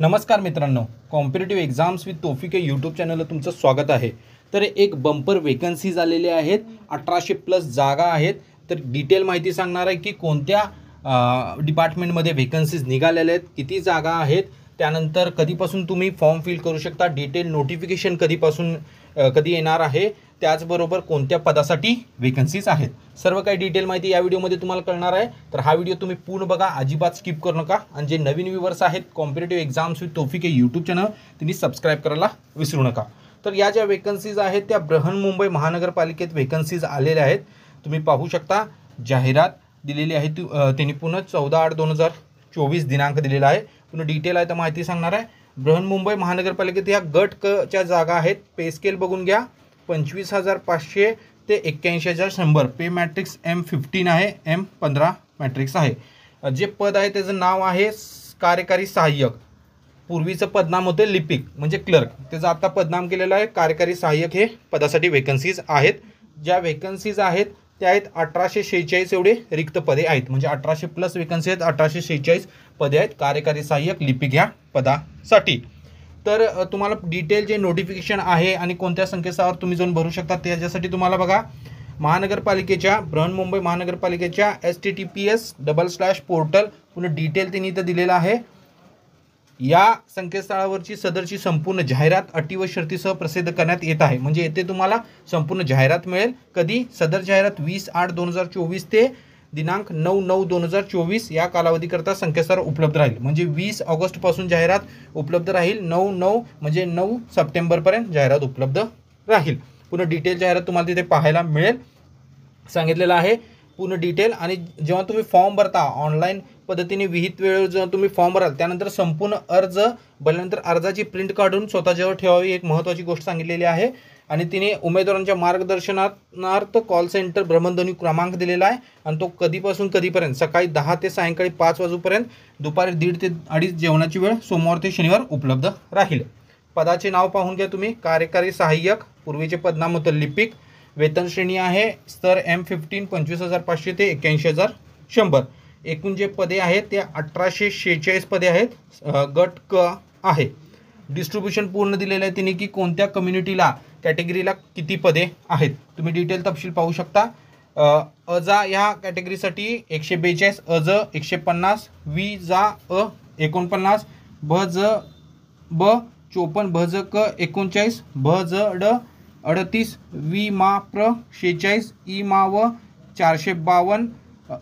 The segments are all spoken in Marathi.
नमस्कार मित्रांनो, कॉम्पिटिटिव्ह एक्झाम्स विथ तौफिक या यूट्यूब चॅनलला तुमचं स्वागत आहे। तर एक बंपर वेकन्सीज आलेले आहेत, 1800 प्लस जागा आहेत। तर डिटेल माहिती सांगणार आहे की कोणत्या डिपार्टमेंटमध्ये वेकन्सीज निघालेल्या आहेत, किती जागा आहेत, त्यानंतर कधीपासून तुम्ही फॉर्म फिल करू शकता, डिटेल नोटिफिकेशन कधी येणार आहे, त्याचबरोबर कोणत्या पदासाठी वेकन्सीज आहेत, सर्व काही डिटेल माहिती या व्हिडिओमध्ये तुम्हाला कळणार आहे। तर हा व्हिडिओ तुम्ही पूर्ण बघा, अजिबात स्किप करू नका। आणि जे नवीन व्ह्यूअर्स आहेत कॉम्पिटिटिव्ह एक्झाम्स विथ तौफिक हे यूट्यूब चॅनल त्यांनी सबस्क्राईब करायला विसरू नका। तर या ज्या वेकन्सीज आहेत त्या बृहन्मुंबई महानगरपालिकेत वेकन्सीज आलेल्या आहेत। तुम्ही पाहू शकता, जाहिरात दिलेली आहे त्यांनी पुन्हा 14/8/2024 दिनांक दिलेला आहे। पुन्हा डिटेल आहे तर माहिती सांगणार आहे। बृहन्मुंबई महानगरपालिकेत या गट क च्या जागा आहेत। पे स्केल बघून घ्या, 25,500 ते 81,100। पे मॅट्रिक्स M15 आहे, M15 मॅट्रिक्स आहे। जे पद आहे त्याचं नाव आहे कार्यकारी सहाय्यक। पूर्वीचं पदनाम होते लिपिक म्हणजे क्लर्क, त्याचं आता पदनाम केलेलं आहे कार्यकारी सहाय्यक। हे पदासाठी वेकन्सीज आहेत। ज्या वेकन्सीज आहेत त्या आहेत 1846 एवढे रिक्त पदे आहेत, म्हणजे 1800 प्लस वेकन्सी आहेत, 1846 पदे आहेत कार्यकारी सहाय्यक लिपिक ह्या पदासाठी। तर तुम्हाला डिटेल जे नोटिफिकेशन आहे आणि कोणत्या संकेतस्थळावर तुम्ही जाऊन भरू शकता त्याच्यासाठी तुम्हाला बघा, महानगरपालिकेच्या बृहन्मुंबई महानगरपालिकेच्या https://portal पुन्हा डिटेल त्यांनी इथं दिलेलं आहे। या संकेतस्थळावरची सदरची संपूर्ण जाहिरात अटी व शर्तीसह प्रसिद्ध करण्यात येत आहे। म्हणजे येथे तुम्हाला संपूर्ण जाहिरात मिळेल। कधी? सदर जाहिरात 20/8/2024 ते दिनांक 9/9/2024 या कालावधीकरता संकेतस्थळावर उपलब्ध राहील। म्हणजे 20 ऑगस्ट पासून जाहिरात उपलब्ध राहील, 9/9 म्हणजे 9 सप्टेंबरपर्यंत जाहिरात उपलब्ध राहील। पुन्हा डिटेल जाहिरात तुम्हाला तिथे पाहायला मिळेल सांगितलेलं आहे पूर्ण डिटेल। आणि जेव्हा तुम्ही फॉर्म भरता ऑनलाईन पद्धतीने विहित वेळेवर जेव्हा तुम्ही फॉर्म भराल त्यानंतर संपूर्ण अर्ज भरल्यानंतर अर्जाची प्रिंट काढून स्वतःजवळ ठेवावी, एक महत्त्वाची गोष्ट सांगितलेली आहे। आणि तिने उमेदवारांच्या मार्गदर्शनार्थ कॉल सेंटर भ्रमणध्वनी क्रमांक दिलेला आहे आणि तो कधीपासून कधीपर्यंत, सकाळी 10 ते सायंकाळी 5 वाजेपर्यंत, दुपारी 1:30 ते 2:30 जेवणाची वेळ, सोमवार ते शनिवार उपलब्ध राहील। पदाचे नाव पाहून घ्या तुम्ही, कार्यकारी सहाय्यक, पूर्वीचे पदनाम होतं लिपिक, वेतन श्रेणी आहे स्तर M15 25,500 ते 81,100। एकूण जे पदे आहेत ते 1846 पदे आहेत, गट क आहे। डिस्ट्रीब्युशन पूर्ण दिलेलं आहे तिने की कोणत्या कम्युनिटीला, कॅटेगरीला किती पदे आहेत, तुम्ही डिटेल तपशील पाहू शकता। अजा ह्या कॅटेगरीसाठी 142, अज 150, वि जा अ 49, भ ज ब 54, भ ज क 39, भ ज ड 38, वि मा प्र 46, इ मा व 452,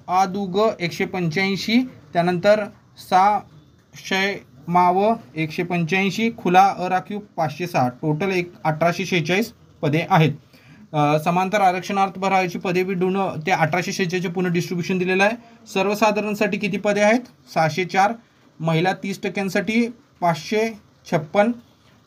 आ दु ग 185, त्यानंतर सा शय माव 185, खुला अराखीव 506। टोटल 1846 पदे आहेत। समांतर आरक्षणार्थ भरायची पदे विडून ते 1846 पुन्हा डिस्ट्रीब्युशन दिलेलं आहे। सर्वसाधारणसाठी किती पदे आहेत? 604, महिला 30% 556,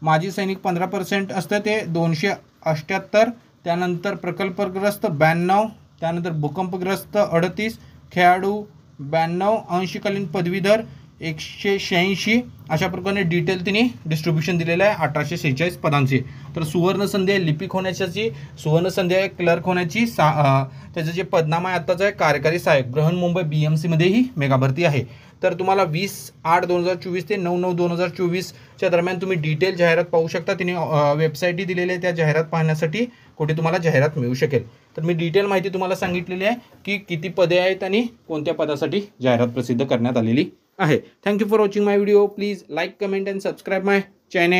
माजी सैनिक 15% असतं ते 278, त्यानंतर प्रकल्पग्रस्त 92, त्यानंतर भूकंपग्रस्त 38, खेळाडू 92, अंशकालीन पदवीधर 186। अशा प्रकारे डिटेल तिने डिस्ट्रीब्युशन दिलेलं आहे 1846 पदांचे। तर सुवर्ण संधी आहे लिपिक होण्याची, सुवर्ण संधी आहे क्लर्क होण्याची। त्याचं जे पदनाम आहे आत्ताचं आहे कार्यकारी सहाय्यक। बृहन्मुंबई BMC मध्येही मेगा भरती आहे। तर तुम्हाला 20/8/2024 ते 9/9/2024 दरम्यान तुम्ही डिटेल जाहिरात पाहू शकता। तिने वेबसाईटही दिलेली आहे, त्या जाहिरात पाहण्यासाठी कुठे तुम्हाला जाहिरात मिळू शकेल। तर मी डिटेल माहिती तुम्हाला सांगितलेली आहे की किती पदे आहेत आणि कोणत्या पदासाठी जाहिरात प्रसिद्ध करण्यात आलेली आहे। Thank you for watching my video. Please like, comment and subscribe my channel.